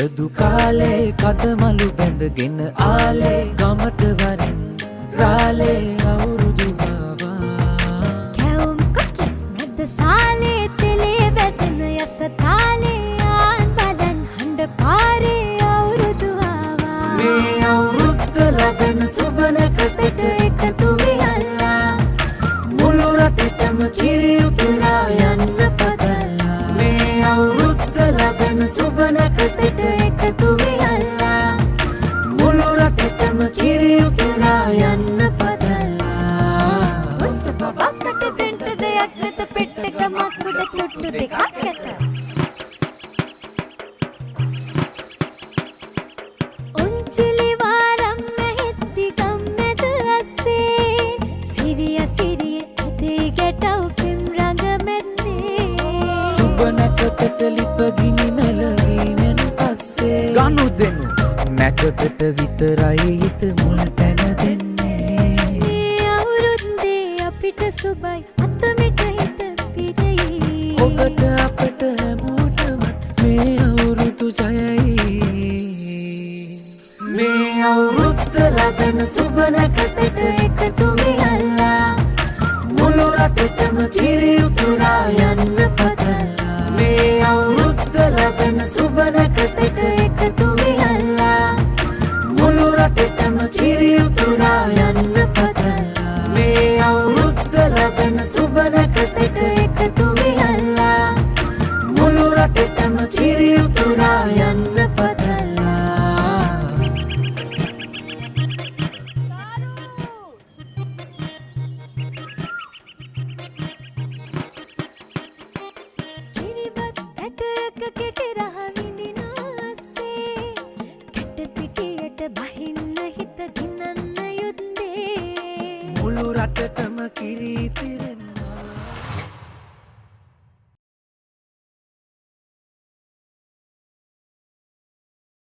ඉපදු කාලේ කදමලු බැඳගෙන ආලේ ගමට වරින් රාලේ අවුරුදු ආවා කැවුම් කොකිස් මැද සාලේ තෙලේ වැදෙන යස තාලේ ආන් බලන් හඬ පාරේ අවුරුදු ආවා මේ අවුරුද්ද ලැබෙන සුබනකතට එකතු වෙලා මුළු රටටම කිරි උතුරා යන්න පතලා මේ අවුරුද්ද ලැබෙන සුබනකතට එකතු වෙලා මුළු රටටම කිරි උතුරා යන්න පතලා මුන්ට බබක්කට දෙන්න දෙයක් නැත පෙට්ටක මක්කුඩ තුට්ටු දෙකක් ඇත උන්චිලි වාරම් මෙහෙද්දි ගම්මැද අස්සේ සිරිය සිරිය ඇදේ ගැටව් පෙම් රඟ මැද්දේ සුබනකතට ලිපගිනි මෙලවීමෙන් පස්සේ ගනු දෙනු නැකතට විතරයි හිත මුල් තැන දෙන්නේ මේ අවුරුද්දේ අපිට සුබයි අතමිට හිත පිරෙයි ඔබට අපට හැමෝටම මේ අවුරුදු ජයයි මේ අවුරුද්ද ලැබෙන සුබනකතට එකතු වෙලා මුළු රටටම කිරි උතුරා යන්න පතලා මේ අවුරුද්ද ලැබෙන සුබනකතට එකතු වෙලා මුළු රටටම කිරි උතුරා යන්න පතලා මේ අවුරුද්ද ලැබෙන සුබනකතට එකතු වෙලා මුළු රටටම කිරි උතුරා යන්න පතලා කිරිබත් ඇටක කෙටි රහ විඳිනාසේ කැට පිටියට බහින්න හිත දිනන්න යුද්දේ මුළු රටටම කිරි තිරෙන